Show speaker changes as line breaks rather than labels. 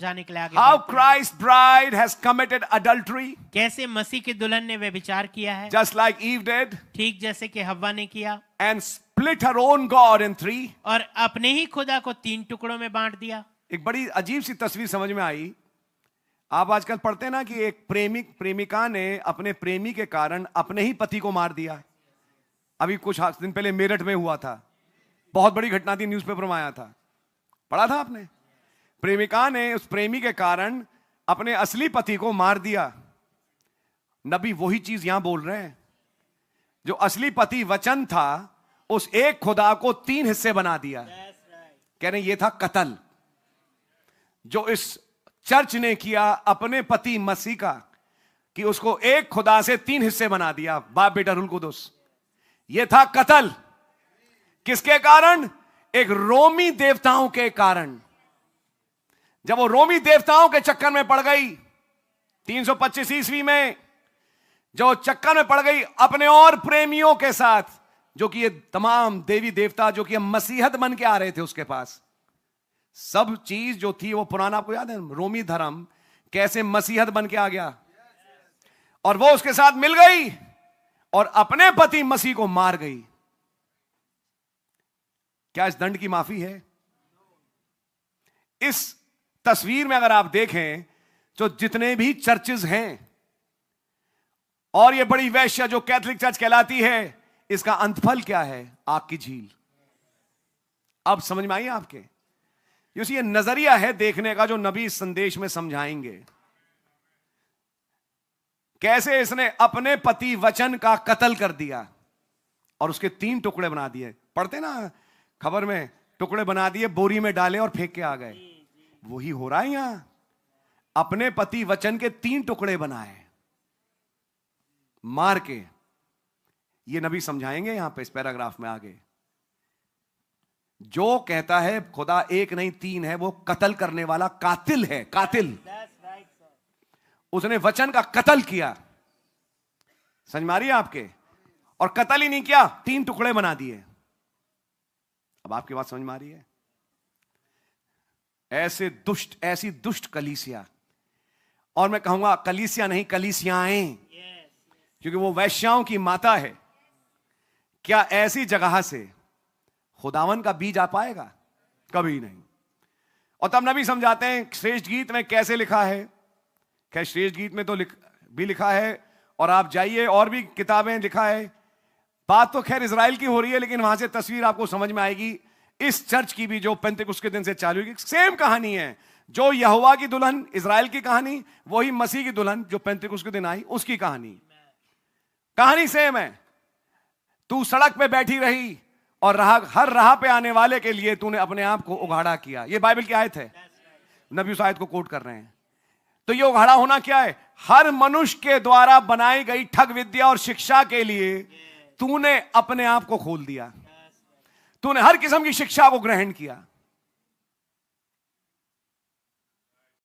जाने के लिए आगे
How
बढ़ते हैं।
Christ's bride has committed adultery,
कैसे मसीह के दुल्हन ने व्यभिचार किया है,
just like Eve did,
ठीक जैसे कि हव्वा ने किया,
and split her own God in three.
और अपने ही खुदा को 3 टुकड़ों में बांट दिया।
एक बड़ी अजीब सी तस्वीर समझ में आई। आप आजकल पढ़ते ना कि एक प्रेमिका ने अपने प्रेमी के कारण अपने ही पति को मार दिया। अभी कुछ दिन पहले मेरठ में हुआ था, बहुत बड़ी घटना थी, न्यूज़पेपर में आया था, पढ़ा था आपने? प्रेमिका ने उस प्रेमी के कारण अपने असली पति को मार दिया। नबी वही चीज यहां बोल रहे हैं। जो असली पति वचन था, उस एक खुदा को 3 हिस्से बना दिया। कह रहे ये था कत्ल जो इस चर्च ने किया अपने पति मसीह का, कि उसको एक खुदा से 3 हिस्से बना दिया, बाप बेटा रूल कुदुस। यह था कत्ल। किसके कारण? एक रोमी देवताओं के कारण। जब वो रोमी देवताओं के चक्कर में पड़ गई 325 ईस्वी में, जो चक्कर में पड़ गई अपने और प्रेमियों के साथ, जो कि ये तमाम देवी देवता जो कि मसीहत बन के आ रहे थे उसके पास, सब चीज जो थी वो पुराना, आपको याद है रोमी धर्म कैसे मसीहत बन के आ गया, और वो उसके साथ मिल गई और अपने पति मसीह को मार गई। क्या इस दंड की माफी है? इस तस्वीर में अगर आप देखें तो जितने भी चर्चेज हैं, और ये बड़ी वैश्या जो कैथोलिक चर्च कहलाती है, इसका अंतफल क्या है? आग की झील। अब समझ में आई आपके? ये नजरिया है देखने का जो नबी इस संदेश में समझाएंगे। कैसे इसने अपने पति वचन का कत्ल कर दिया और उसके 3 टुकड़े बना दिए। पढ़ते ना खबर में, टुकड़े बना दिए, बोरी में डाले और फेंक के आ गए। वही हो रहा है यहां। अपने पति वचन के 3 टुकड़े बनाए मार के। ये नबी समझाएंगे यहां पे इस पैराग्राफ में आगे। जो कहता है खुदा एक नहीं 3 है, वो कत्ल करने वाला कातिल है, कातिल। उसने वचन का कत्ल किया। समझ में आ रही है आपके? और कत्ल ही नहीं किया, 3 टुकड़े बना दिए। अब आपकी बात समझ में आ रही है? ऐसी दुष्ट कलीसिया, और मैं कहूंगा कलीसिया नहीं, कलीसियाएं, क्योंकि वो वैश्याओं की माता है। क्या ऐसी जगह से खुदावन का बीज आ पाएगा? कभी नहीं। और तब नबी समझाते हैं श्रेष्ठ गीत में कैसे लिखा है। क्या श्रेष्ठ गीत में तो भी लिखा है, और आप जाइए और भी किताबें लिखा है। बात तो खैर इजराइल की हो रही है, लेकिन वहां से तस्वीर आपको समझ में आएगी। इस चर्च की भी जो पेंतेकुस्त के दिन से चालू हुई, सेम कहानी है। जो यहोवा की दुल्हन इजराइल की कहानी, वही मसीह की दुल्हन जो पेंतेकुस्त के दिन आई उसकी कहानी सेम है। तू सड़क पे बैठी रही और हर राह पे आने वाले के लिए तूने अपने आप को उघाड़ा किया। ये बाइबल की आयत है, नबी उस आयत को कोट कर रहे हैं। तो ये उघाड़ा होना क्या है? हर मनुष्य के द्वारा बनाई गई ठग विद्या और शिक्षा के लिए तूने अपने आप को खोल दिया। तूने हर किस्म की शिक्षा को ग्रहण किया।